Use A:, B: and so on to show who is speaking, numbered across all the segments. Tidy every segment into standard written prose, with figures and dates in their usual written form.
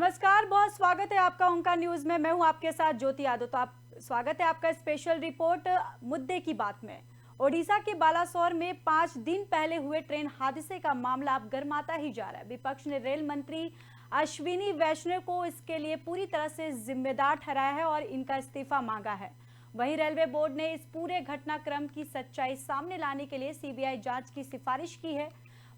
A: नमस्कार, बहुत स्वागत है आपका ओंकार न्यूज में। मैं हूं आपके साथ ज्योति यादव। तो आप स्वागत है आपका स्पेशल रिपोर्ट मुद्दे की बात में। ओडिशा के बालासोर में 5 दिन पहले हुए ट्रेन हादसे का मामला अब गर्माता ही जा रहा है। विपक्ष ने रेल मंत्री अश्विनी वैष्णव को इसके लिए पूरी तरह से जिम्मेदार ठहराया है और इनका इस्तीफा मांगा है। वहीं रेलवे बोर्ड ने इस पूरे घटनाक्रम की सच्चाई सामने लाने के लिए सीबीआई जांच की सिफारिश की है।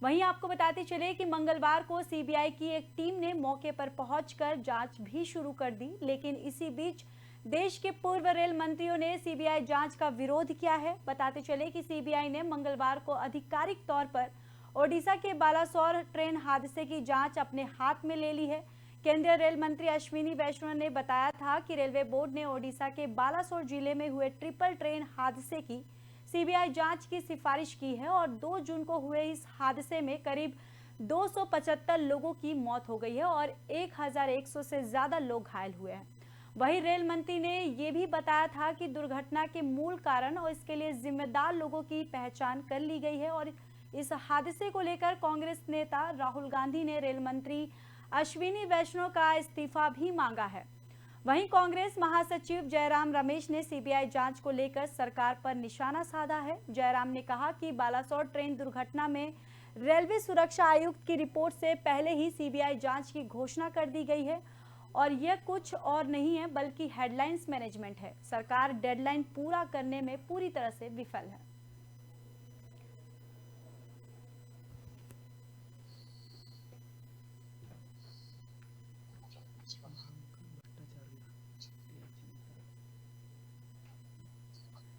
A: वहीं आपको बताते चले कि मंगलवार को सीबीआई की एक टीम ने मौके पर पहुंचकर जांच भी शुरू कर दी, लेकिन इसी बीच देश के पूर्व रेल मंत्रियों ने सीबीआई जांच का विरोध किया है। बताते चले कि सीबीआई ने मंगलवार को आधिकारिक तौर पर ओडिशा के बालासोर ट्रेन हादसे की जांच अपने हाथ में ले ली है। केंद्रीय रेल मंत्री अश्विनी वैष्णव ने बताया था कि रेलवे बोर्ड ने ओडिशा के बालासोर जिले में हुए ट्रिपल ट्रेन हादसे की सीबीआई जांच की सिफारिश की है और 2 जून को हुए इस हादसे में करीब 275 लोगों की मौत हो गई है और 1100 से ज्यादा लोग घायल हुए हैं। वहीं रेल मंत्री ने यह भी बताया था कि दुर्घटना के मूल कारण और इसके लिए जिम्मेदार लोगों की पहचान कर ली गई है और इस हादसे को लेकर कांग्रेस नेता राहुल गांधी ने रेल मंत्री अश्विनी वैष्णव का इस्तीफा भी मांगा है। वहीं कांग्रेस महासचिव जयराम रमेश ने सीबीआई जांच को लेकर सरकार पर निशाना साधा है। जयराम ने कहा कि बालासोर ट्रेन दुर्घटना में रेलवे सुरक्षा आयुक्त की रिपोर्ट से पहले ही सीबीआई जांच की घोषणा कर दी गई है और यह कुछ और नहीं है बल्कि हेडलाइंस मैनेजमेंट है। सरकार डेडलाइन पूरा करने में पूरी तरह से विफल है।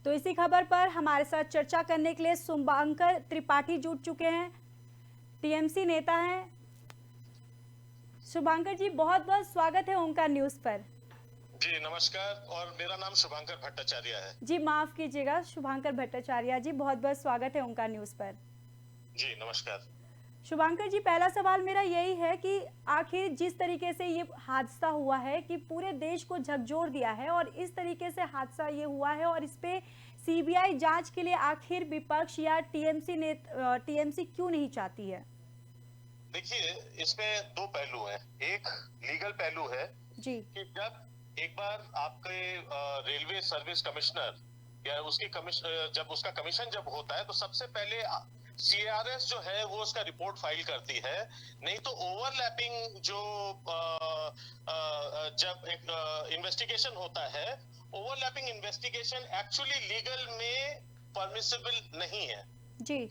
A: तो इसी खबर पर हमारे साथ चर्चा करने के लिए शुभांकर त्रिपाठी जुट चुके हैं, टीएमसी नेता हैं। शुभांकर जी, बहुत बहुत स्वागत है ओंकार न्यूज पर।
B: जी नमस्कार, और मेरा नाम शुभांकर भट्टाचार्य है।
A: जी माफ कीजिएगा, शुभांकर भट्टाचार्य जी, बहुत बहुत स्वागत है ओंकार न्यूज पर।
B: जी नमस्कार।
A: शुभांकर जी, पहला सवाल मेरा यही है कि आखिर जिस तरीके से ये हादसा हुआ है कि पूरे देश को झकझोर दिया है और इस तरीके से हादसा ये हुआ है और इस पे सीबीआई जांच के लिए आखिर विपक्ष या टीएमसी क्यों नहीं चाहती है?
B: देखिए, इसमें 2 पहलू हैं। एक लीगल पहलू है
A: जी
B: कि जब एक बार आपके रेलवे सर्विस कमिश्नर या जब उसका कमीशन जब होता है तो सबसे पहले सीआरएस जो है वो उसका रिपोर्ट फाइल करती है। नहीं तो ओवरलैपिंग जो जब एक इन्वेस्टिगेशन होता है, ओवरलैपिंग इन्वेस्टिगेशन एक्चुअली लीगल में परमिसिबल नहीं है
A: जी।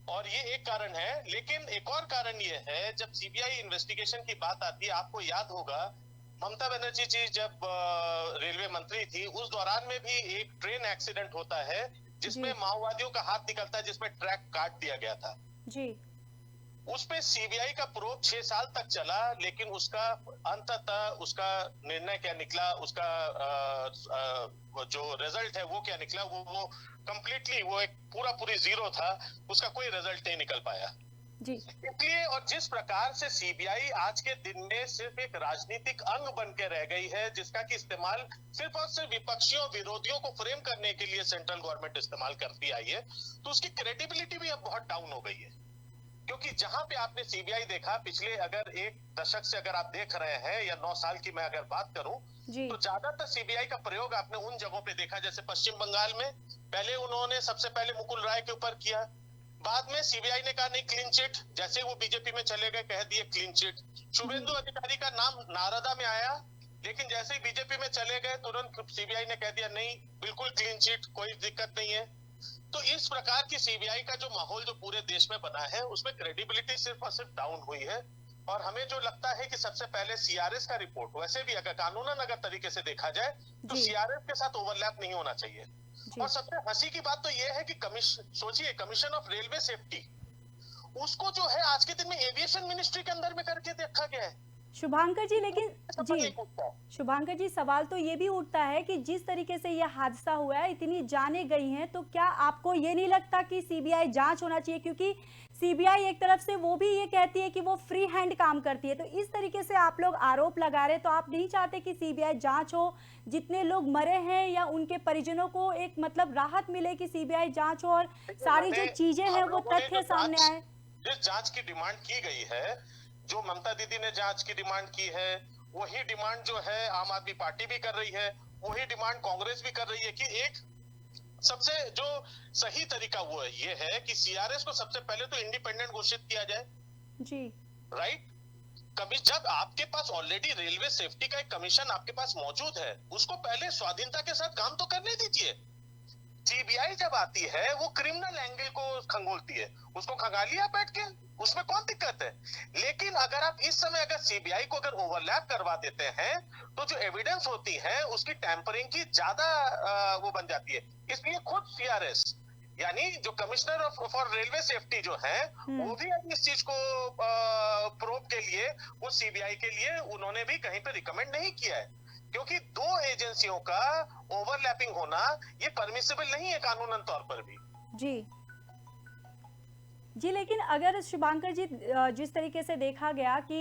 B: और ये एक कारण है। लेकिन एक और कारण ये है, जब सीबीआई इन्वेस्टिगेशन की बात आती है, आपको याद होगा ममता बनर्जी जी जब रेलवे मंत्री थी उस दौरान में भी एक ट्रेन एक्सीडेंट होता है जिसमें माओवादियों का हाथ निकलता है, जिसमें ट्रैक काट दिया गया था
A: जी।
B: उस पे सीबीआई का प्रोब 6 साल तक चला, लेकिन उसका अंततः उसका निर्णय क्या निकला, उसका जो रिजल्ट है वो क्या निकला, वो कंप्लीटली वो एक पूरी जीरो था, उसका कोई रिजल्ट नहीं निकल पाया
A: जी।
B: इसलिए। और जिस प्रकार से सीबीआई आज के दिन में सिर्फ एक राजनीतिक अंग बन के रह गई है, जिसका कि इस्तेमाल सिर्फ और सिर्फ विपक्षियों विरोधियों को फ्रेम करने के लिए सेंट्रल गवर्नमेंट इस्तेमाल करती आई है, तो उसकी क्रेडिबिलिटी भी अब बहुत डाउन हो गई है। क्योंकि जहां पे आपने सीबीआई देखा पिछले अगर 1 दशक से अगर आप देख रहे हैं या 9 साल की मैं अगर बात करूं, तो ज्यादातर सीबीआई का प्रयोग आपने उन जगहों पे देखा, जैसे पश्चिम बंगाल में पहले उन्होंने सबसे पहले मुकुल राय के ऊपर किया, बाद में सीबीआई ने कहा नहीं क्लीन चिट, जैसे वो बीजेपी में चले गए कह दिए क्लीन चिट। शुभेंदु अधिकारी का नाम नारदा में आया, लेकिन जैसे ही बीजेपी में चले गए तुरंत सीबीआई ने कह दिया नहीं बिल्कुल क्लीन चिट, कोई दिक्कत नहीं है। तो इस प्रकार की सीबीआई का जो माहौल जो पूरे देश में बना है, उसमें क्रेडिबिलिटी सिर्फ और सिर्फ डाउन हुई है। और हमें जो लगता है कि सबसे पहले सीआरएस का रिपोर्ट, वैसे भी अगर कानूनन अगर तरीके से देखा जाए तो सीआरएस के साथ ओवरलैप नहीं होना चाहिए। और सबसे हंसी की बात तो यह है कि सोचिए कमीशन ऑफ रेलवे सेफ्टी, उसको जो है आज के दिन में एविएशन मिनिस्ट्री के अंदर में करके देखा गया है।
A: शुभांकर जी, लेकिन जी शुभांकर जी, सवाल तो ये भी उठता है कि जिस तरीके से यह हादसा हुआ है, इतनी जाने गई हैं, तो क्या आपको ये नहीं लगता कि सीबीआई जांच होना चाहिए? क्योंकि सीबीआई एक तरफ से वो भी ये कहती है कि वो फ्री हैंड काम करती है, तो इस तरीके से आप लोग आरोप लगा रहे, तो आप नहीं चाहते कि सीबीआई जांच हो, जितने लोग मरे हैं या उनके परिजनों को एक मतलब राहत मिले कि सीबीआई जांच हो और सारी जो चीजें हैं वो तथ्य सामने आए?
B: जिस जांच की डिमांड की गई है, जो ममता दीदी ने जांच की डिमांड की है, वही डिमांड जो है आम आदमी पार्टी भी कर रही है, वही डिमांड कांग्रेस भी कर रही है कि एक सबसे जो सही तरीका वो ये है कि सीआरएस को सबसे पहले तो इंडिपेंडेंट घोषित किया जाए।
A: जी।
B: राइट। कभी जब आपके पास ऑलरेडी रेलवे सेफ्टी का एक कमीशन आपके पास मौजूद है, उसको पहले स्वाधीनता के साथ काम तो करने दीजिए। सीबीआई जब आती है वो क्रिमिनल एंगल को खंगोलती है, उसको खंगाल लिया बैठ के, उसमें कौन दिक्कत है। लेकिन अगर आप इस समय अगर सीबीआई को अगर ओवरलैप करवा देते हैं तो जो एविडेंस होती है उसकी टैंपरिंग की ज्यादा वो बन जाती है। इसलिए खुद सीआरएस यानी जो कमिश्नर फॉर रेलवे सेफ्टी जो है वो भी अब इस चीज को प्रोब के लिए वो सीबीआई के लिए उन्होंने भी कहीं पे रिकमेंड नहीं किया है, क्योंकि दो एजेंसियों का ओवरलैपिंग होना ये परमिसिबल नहीं है कानूनन तौर पर भी।
A: जी जी, लेकिन अगर शुभांकर जी जिस तरीके से देखा गया कि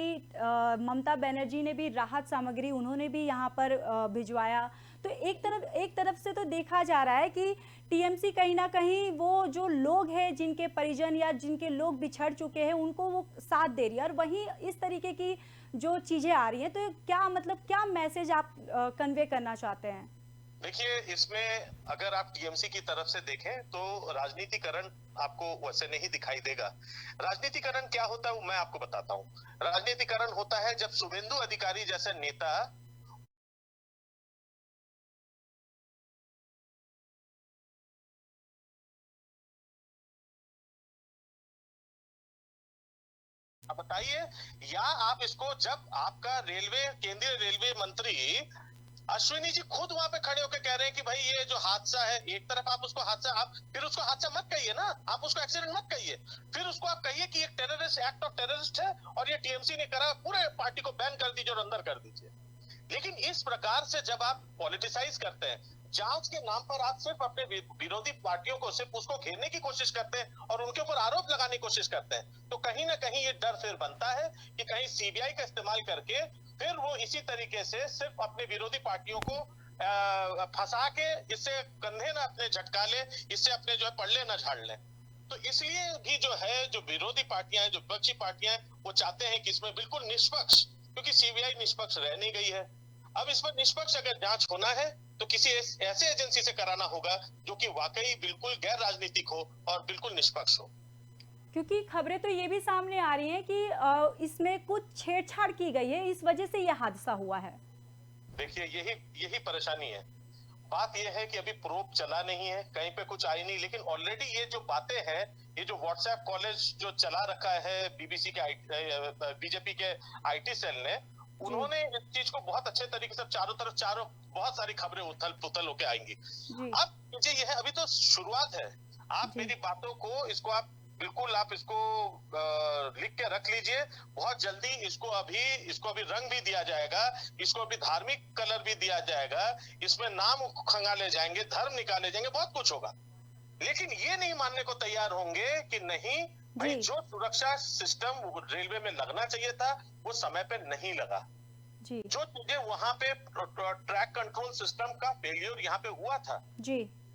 A: ममता बनर्जी ने भी राहत सामग्री उन्होंने भी यहाँ पर भिजवाया, तो एक तरफ से तो देखा जा रहा है कि टीएमसी कहीं ना कहीं वो जो लोग हैं जिनके परिजन या जिनके लोग बिछड़ चुके हैं उनको वो साथ दे रही है, और वहीं इस तरीके की जो चीजें आ रही हैं, तो क्या मतलब क्या मैसेज आप कन्वे करना चाहते हैं?
B: देखिए, इसमें अगर आप टीएमसी की तरफ से देखें तो राजनीतिकरण आपको वैसे नहीं दिखाई देगा। राजनीतिकरण क्या होता है वो मैं आपको बताता हूँ। राजनीतिकरण होता है जब शुभेंदु अधिकारी जैसे नेता बताइए, या आप इसको जब आपका रेलवे केंद्रीय रेलवे मंत्री अश्विनी जी खुद वहां पे खड़े होकर कह रहे हैं कि भाई ये जो हादसा है, एक तरफ आप उसको हादसा, आप फिर उसको हादसा मत कहिए ना, आप उसको एक्सीडेंट मत कहिए, फिर उसको आप कहिए कि एक टेररिस्ट एक्ट ऑफ टेररिस्ट है और ये टीएमसी ने करा, पूरे पार्टी को बैन कर दीजिए और अंदर कर दीजिए। लेकिन इस प्रकार से जब आप पॉलिटिसाइज करते हैं, जांच के नाम पर आप सिर्फ अपने विरोधी पार्टियों को सिर्फ उसको घेरने की कोशिश करते हैं और उनके ऊपर आरोप लगाने की कोशिश करते हैं, तो कहीं ना कहीं ये डर फिर बनता है कि कहीं सीबीआई का इस्तेमाल करके फिर वो इसी तरीके से सिर्फ अपने विरोधी पार्टियों को फंसा के इससे कंधे ना अपने झटका ले, इससे अपने जो है पड़ले ना झाड़ ले। तो इसलिए भी जो है जो विरोधी पार्टियां हैं, जो विपक्षी पार्टियां हैं, वो चाहते हैं कि इसमें बिल्कुल निष्पक्ष, क्योंकि सीबीआई निष्पक्ष रह नहीं गई है, अब इस पर निष्पक्ष अगर जांच होना है तो किसी ऐसे एजेंसी से कराना होगा जो कि वाकई बिल्कुल गैर राजनीतिक हो और बिल्कुल निष्पक्ष हो।
A: क्योंकि खबरें तो ये भी सामने आ रही हैं कि इसमें कुछ छेड़छाड़ की गई है, इस वजह से यह हादसा हुआ है।
B: देखिए, यही यही परेशानी है। बात यह है कि अभी प्रोब चला नहीं है, कहीं पे कुछ आई नहीं, लेकिन ऑलरेडी ये जो बातें हैं, ये जो व्हाट्सएप कॉलेज जो चला रखा है बीबीसी के बीजेपी के आईटी सेल ने, उन्होंने इस चीज को बहुत अच्छे तरीके से चारों बहुत सारी खबरें उथल पुथल होके आएंगी। अब मुझे यह अभी तो शुरुआत है, आप मेरी बातों को इसको आप बिल्कुल आप इसको लिख के रख लीजिए। बहुत जल्दी इसको अभी रंग भी दिया जाएगा, इसको अभी धार्मिक कलर भी दिया जाएगा, इसमें नाम खंगाले जाएंगे, धर्म निकाले जाएंगे, बहुत कुछ होगा। लेकिन ये नहीं मानने को तैयार होंगे कि नहीं भाई, जो सुरक्षा सिस्टम रेलवे में लगना चाहिए था वो समय पे नहीं लगा। जो चीजें वहां पे ट्रैक कंट्रोल सिस्टम का फेलियर यहाँ पे हुआ था,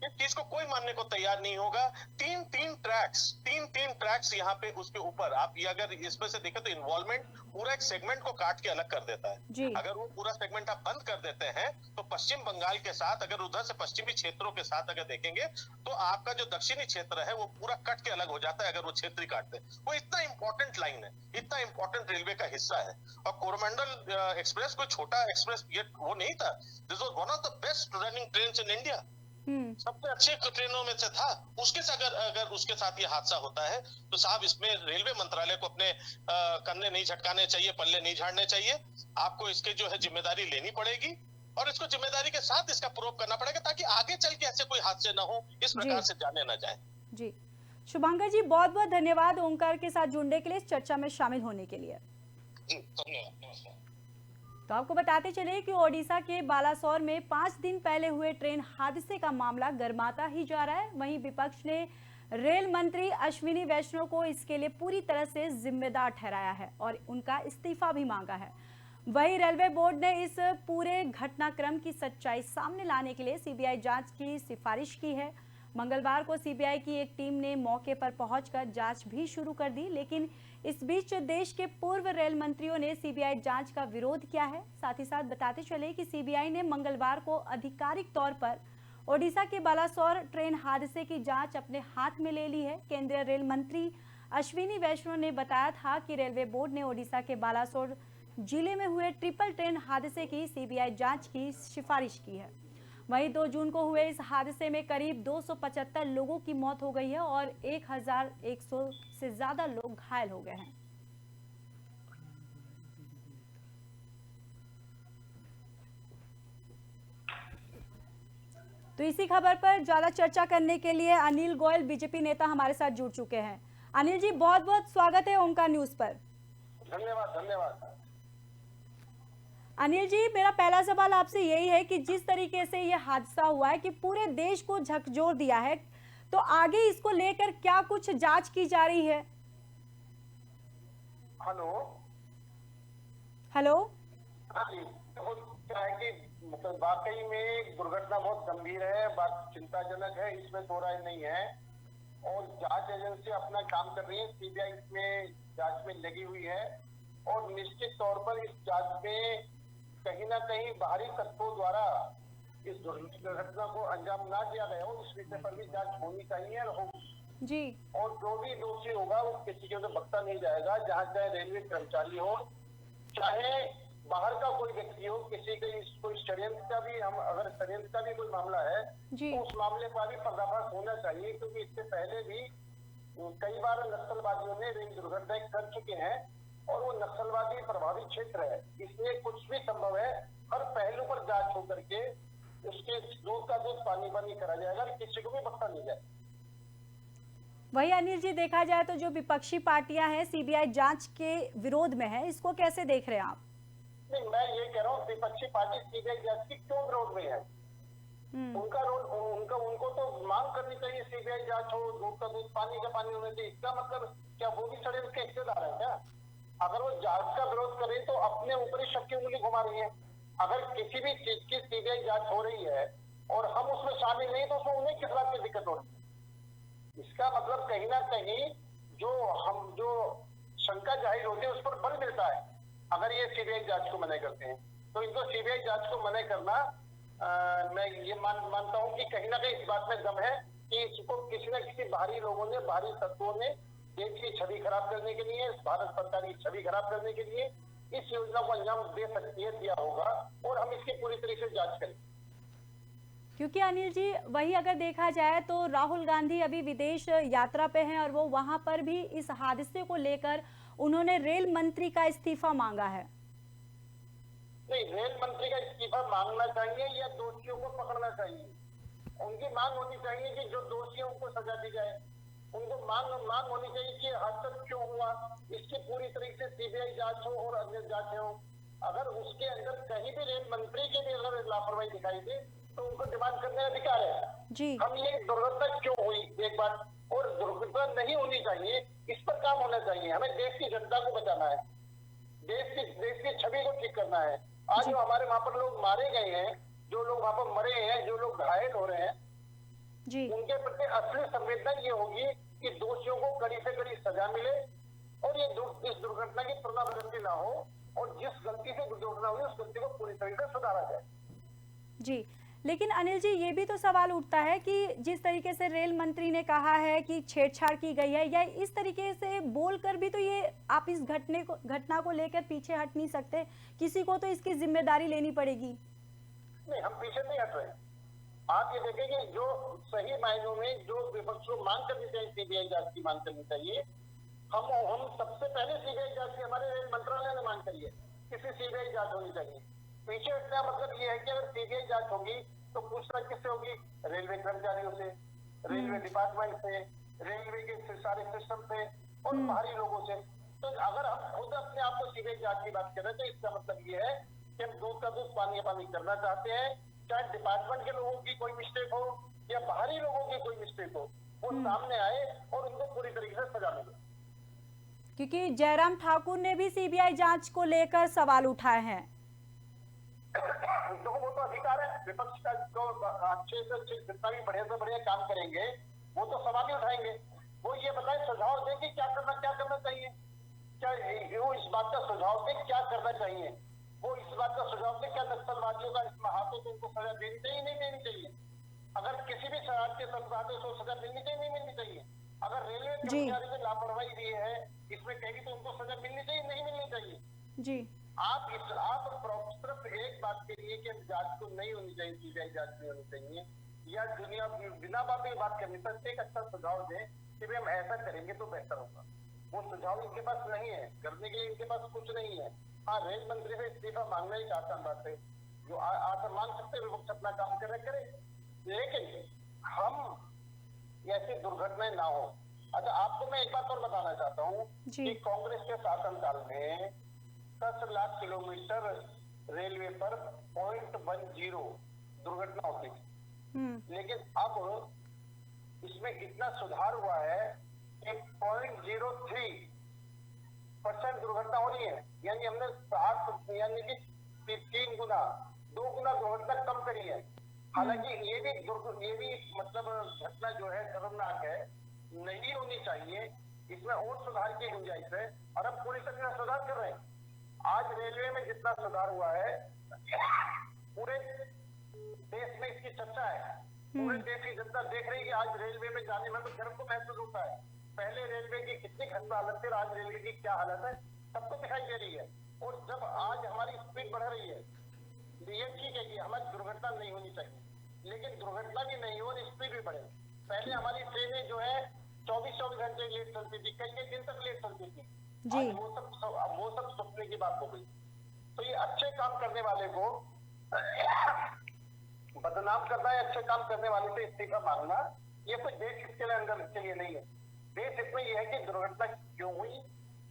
B: इस चीज को कोई मानने को तैयार नहीं होगा। तीन ट्रैक्स यहाँ पे उसके ऊपर आप ये अगर इसमें से देखें तो इन्वॉल्वमेंट पूरा एक सेगमेंट को काट के अलग कर देता है। अगर वो पूरा सेगमेंट आप बंद कर देते हैं तो पश्चिम बंगाल के साथ, अगर उधर से पश्चिमी क्षेत्रों के साथ अगर देखेंगे तो आपका जो दक्षिणी क्षेत्र है वो पूरा कट के अलग हो जाता है, अगर वो क्षेत्र ही काटते हैं। वो इतना इंपॉर्टेंट लाइन है, इतना इंपॉर्टेंट रेलवे का हिस्सा है। और कोरोमंडल एक्सप्रेस कोई छोटा एक्सप्रेस ये वो नहीं था, this was one of the best running trains in India, सबसे अच्छे ट्रेनों में से था। उसके साथ अगर उसके साथ ये हादसा होता है तो साहब इसमें रेलवे मंत्रालय को अपने कंधे नहीं झटकाने चाहिए, पल्ले नहीं झाड़ने चाहिए, आपको इसके जो है जिम्मेदारी लेनी पड़ेगी और इसको जिम्मेदारी के साथ इसका प्रूव करना पड़ेगा ताकि आगे चल के ऐसे कोई हादसे ना हो, इस प्रकार से जाने ना जाए।
A: जी शुभांकर जी, बहुत बहुत धन्यवाद ओंकार के साथ जुड़ने के लिए, इस चर्चा में शामिल होने के लिए।
B: जी धन्यवाद, नमस्कार।
A: तो आपको बताते चले कि ओडिशा के बालासोर में 5 दिन पहले हुए ट्रेन हादसे का मामला गर्माता ही जा रहा है। वहीं विपक्ष ने रेल मंत्री अश्विनी वैष्णव को इसके लिए पूरी तरह से जिम्मेदार ठहराया है और उनका इस्तीफा भी मांगा है। वहीं रेलवे बोर्ड ने इस पूरे घटनाक्रम की सच्चाई सामने लाने के लिए सीबीआई जांच की सिफारिश की है। मंगलवार को सीबीआई की एक टीम ने मौके पर पहुंचकर जांच भी शुरू कर दी, लेकिन इस बीच देश के पूर्व रेल मंत्रियों ने सीबीआई जांच का विरोध किया है। साथ ही साथ बताते चले कि सीबीआई ने मंगलवार को आधिकारिक तौर पर ओडिशा के बालासोर ट्रेन हादसे की जांच अपने हाथ में ले ली है। केंद्रीय रेल मंत्री अश्विनी वैष्णव ने बताया था कि रेलवे बोर्ड ने ओडिशा के बालासोर जिले में हुए ट्रिपल ट्रेन हादसे की सीबीआई जांच की सिफारिश की है। वहीं 2 जून को हुए इस हादसे में करीब 275 लोगों की मौत हो गई है और 1100 से ज्यादा लोग घायल हो गए हैं। तो इसी खबर पर ज्यादा चर्चा करने के लिए अनिल गोयल बीजेपी नेता हमारे साथ जुड़ चुके हैं। अनिल जी, बहुत बहुत स्वागत है ओंकार न्यूज पर।
C: धन्यवाद।
A: अनिल जी, मेरा पहला सवाल आपसे यही है कि जिस तरीके से ये हादसा हुआ है कि पूरे देश को झकझोर दिया है, तो आगे इसको लेकर क्या कुछ जांच की जा रही है?
C: हेलो।
B: हाँ जी, तो क्या है कि मतलब वाकई में दुर्घटना बहुत गंभीर है, बात चिंताजनक है, इसमें दो राय नहीं है। और जांच एजेंसी अपना काम कर रही है, सीबीआई इसमें जांच में लगी हुई है और निश्चित तौर पर इस जांच में कहीं ना कहीं बाहरी तत्वों द्वारा इस दुर्घटना को अंजाम ना दिया गया हो, इस विषय पर भी जांच होनी चाहिए और होगी
A: जी।
B: और जो भी दोषी होगा वो किसी के ऊपर बख्शा नहीं जाएगा, जहां चाहे रेलवे कर्मचारी हो, चाहे बाहर का कोई व्यक्ति हो, किसी के कोई षड्यंत्र का भी, हम अगर षड्यंत्र का भी कोई मामला है तो उस मामले पर भी पर्दाफाश होना चाहिए, क्योंकि इससे पहले भी कई बार नक्सलवादियों ने रेल दुर्घटनाएं कर चुके हैं और वो नक्सलवादी प्रभावित क्षेत्र है, इसलिए कुछ भी संभव है। हर पहलू पर जांच होकर के उसके दूध का दूध पानी पानी करा जाएगा, किसी को भी बख्शा नहीं जाए।
A: वही अनिल जी, देखा जाए तो जो विपक्षी पार्टियां हैं सीबीआई जांच के विरोध में है, इसको कैसे देख रहे हैं आप?
B: नहीं, मैं ये कह रहा हूँ विपक्षी पार्टी सीबीआई जांच की क्यों विरोध में है? उनको तो मांग करनी चाहिए सीबीआई जांच हो, दूध का दूध पानी का पानी होना चाहिए। इसका मतलब क्या वो भी षड्यंत्र के हिस्सेदार है क्या? अगर वो जांच का विरोध करें तो अपने ऊपर ही शक की उंगली घुमा रही है। अगर किसी भी चीज की सीबीआई जांच हो रही है और हम उसमें शामिल नहीं तो उसमें उन्हें किस बात की दिक्कत हो रही है? इसका मतलब कहीं ना कहीं जो शंका जाहिर होती है उस पर बल मिलता है अगर ये सीबीआई जांच को मना करते हैं। तो इनको सीबीआई जांच को मना करना, मैं ये मानता हूं कि कहीं ना कहीं इस बात में दम है कि इसको किसी न किसी बाहरी लोगों ने, बाहरी तत्वों ने देश की छवि खराब करने के लिए, भारत सरकार की छवि खराब करने के लिए इस योजना को अंजाम दे सकती है, दिया होगा, और हम इसकी पूरी तरीके से जांच करें।
A: क्योंकि अनिल जी, वही अगर देखा जाए तो राहुल गांधी अभी विदेश यात्रा पे हैं और वो वहां पर भी इस हादसे को लेकर उन्होंने रेल मंत्री का इस्तीफा मांगा है।
B: नहीं, रेल मंत्री का इस्तीफा मांगना चाहिए या दोषियों को पकड़ना चाहिए? उनकी मांग होनी चाहिए कि जो दोषियों को सजा दी जाए। उनको मांग होनी चाहिए कि हादसा क्यों हुआ, इसकी पूरी तरीके से सीबीआई जांच हो और अन्य जांच हो। अगर उसके अंदर कहीं भी रेल मंत्री की भी अगर लापरवाही दिखाई दे तो उनको डिमांड करने का अधिकार है
A: जी।
B: हम ये दुर्घटना क्यों हुई एक बार, और दुर्घटना नहीं होनी चाहिए, इस पर काम होना चाहिए। हमें देश की जनता को बचाना है, देश की छवि को ठीक करना है। आज जो हमारे वहां पर लोग मारे गए हैं, जो लोग वहां पर मरे हैं, जो लोग घायल हो रहे हैं
A: जी,
B: उनके प्रति असली संवेदना ये होगी कि दोषियों को कड़ी से कड़ी सजा मिले और ये इस दुर्घटना की पुनरावृत्ति ना हो, और जिस गलती से दुर्घटना हुई उस गलती को पूरी तरीके से सुधारा जाए।
A: जी। लेकिन अनिल जी, ये भी तो सवाल उठता है कि जिस तरीके से रेल मंत्री ने कहा है कि छेड़छाड़ की गई है, या इस तरीके से बोलकर भी तो ये आप इस घटना को लेकर पीछे हट नहीं सकते, किसी को तो इसकी जिम्मेदारी लेनी पड़ेगी।
B: नहीं, हम पीछे नहीं हट रहे। आप ये देखेंगे जो सही मायनों में जो विपक्ष को मांग करनी चाहिए, सीबीआई जांच की मांग करनी चाहिए, हम सबसे पहले सीबीआई जांच की हमारे रेल मंत्रालय ने मांग करी है, किसी सीबीआई जांच होनी चाहिए। पीछे हटने का मतलब ये है कि अगर सीबीआई जांच होगी तो पूछताछ किससे होगी? रेलवे कर्मचारियों से, रेलवे डिपार्टमेंट से, रेलवे के सारे सिस्टम से और बाहरी लोगों से। तो अगर हम खुद अपने आप को सीबीआई जांच की बात करें तो इसका मतलब ये है कि हम दूध का दूध पानी का पानी करना चाहते हैं। चाहे डिपार्टमेंट के लोगों की कोई मिस्टेक हो या बाहरी लोगों की कोई मिस्टेक हो, वो सामने आए और उनको पूरी तरीके से सजा मिले।
A: क्योंकि जयराम ठाकुर ने भी सीबीआई जांच को लेकर सवाल उठाए हैं।
B: तो वो तो अधिकार है,
C: विपक्ष का जो अच्छे से अच्छे जितना भी बढ़िया से बढ़िया काम करेंगे वो तो सवाल ही उठाएंगे। वो ये बताए, सुझाव दें कि क्या करना चाहिए, क्या वो इस बात का सुझाव दें क्या करना चाहिए, वो इस बात का सुझाव दें क्या नक्सलवादियों का इसमें हाथ हो तो उनको सजा देनी चाहिए नहीं देनी चाहिए, अगर किसी भी शरारत के संसाधन को सजा मिलनी चाहिए नहीं मिलनी चाहिए, अगर रेलवे कर्मचारी में लापरवाही दी है इसमें कहेगी तो उनको सजा मिलनी चाहिए नहीं मिलनी चाहिए।
A: जी
C: आप सिर्फ एक बात के लिए कि जांच तो नहीं होनी चाहिए, सीबीआई जांच नहीं होनी चाहिए, या दुनिया बिना बात में बात करनी पर एक अच्छा सुझाव दें कि भाई हम ऐसा करेंगे तो बेहतर होगा। वो सुझाव इनके पास नहीं है, करने के लिए इनके पास कुछ नहीं है। हाँ, रेल मंत्री से इस्तीफा मांगना एक आसान बात है, जो आसान मांग सकते हैं, विपक्ष अपना काम करे, लेकिन हम ऐसी दुर्घटनाएं ना हो। अच्छा, आपको मैं एक बात और बताना चाहता हूँ कि कांग्रेस के शासनकाल में 10 लाख किलोमीटर रेलवे पर 0.10 दुर्घटना होती थी, लेकिन अब इसमें इतना सुधार हुआ है कि 0.03% दुर्घटना हो रही है, यानी हमने 3 गुना 2 गुना दुर्घटना कम करी है। हालांकि ये भी मतलब घटना जो है खतरनाक है, नहीं होनी चाहिए, इसमें और सुधार की गुंजाइश है और अब पूरी तरह से सुधार कर रहे हैं। आज रेलवे में जितना सुधार हुआ है पूरे देश में इसकी चर्चा है, पूरे देश की जनता देख रही है कि आज रेलवे में जाने में तो गर्व को महसूस होता है। पहले रेलवे की कितनी खस्ता हालत थी, आज रेलवे की क्या हालत है सबको दिखाई दे रही है। और जब आज हमारी स्पीड बढ़ रही है, ये ठीक है कि हमारी दुर्घटना नहीं होनी चाहिए, लेकिन दुर्घटना भी नहीं हो और स्पीड भी बढ़े। पहले हमारी ट्रेनें जो है 24 घंटे लेट चलती थी, कई दिन तक लेट चलती थी, आज वो सब सपने की बात हो गई। तो ये अच्छे काम करने वाले को बदनाम करना है, अच्छे काम करने वाले से इस्तीफा मांगना, ये कोई देश हित के अंदर के लिए नहीं है। देश हित में ये है कि दुर्घटना क्यों हुई,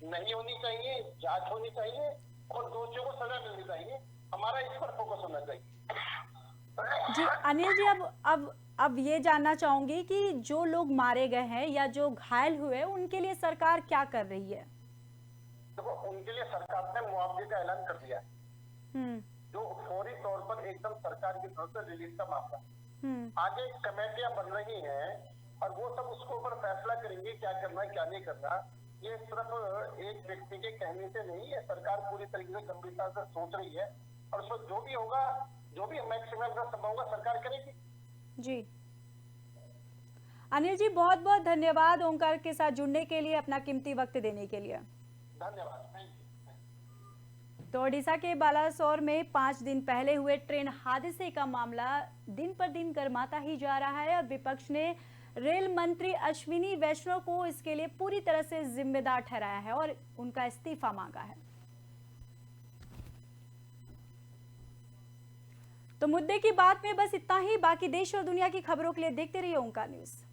C: नहीं होनी चाहिए, जांच होनी चाहिए और दोषियों को सजा मिलनी चाहिए। हमारा इस पर फोकस होना चाहिए।
A: जी अनिल जी, अब ये जानना चाहूंगी कि जो लोग मारे गए हैं या जो घायल हुए उनके लिए सरकार क्या कर रही है?
C: देखो, उनके लिए सरकार ने मुआवजे का ऐलान कर दिया है, जो फौरी तौर पर एकदम सरकार की तरफ से रिलीज का मामला। आगे कमेटियां बन रही हैं और वो सब उसके ऊपर फैसला करेंगे क्या करना है क्या नहीं करना। ये सिर्फ एक व्यक्ति के कहने से नहीं है, सरकार पूरी तरीके से गंभीरता से सोच रही है और उसमें जो भी होगा, जो भी मैक्सिमम का संभव होगा सरकार करेगी। जी
A: अनिल जी, बहुत बहुत धन्यवाद ओंकार के साथ जुड़ने के लिए, अपना कीमती वक्त देने के लिए।
C: धन्यवाद।
A: तो ओडिशा के बालासोर में 5 दिन पहले हुए ट्रेन हादसे का मामला दिन पर दिन गर्माता ही जा रहा है और विपक्ष ने रेल मंत्री अश्विनी वैष्णव को इसके लिए पूरी तरह से जिम्मेदार ठहराया है और उनका इस्तीफा मांगा है। तो मुद्दे की बात में बस इतना ही। बाकी देश और दुनिया की खबरों के लिए देखते रहिए ओंकार न्यूज़।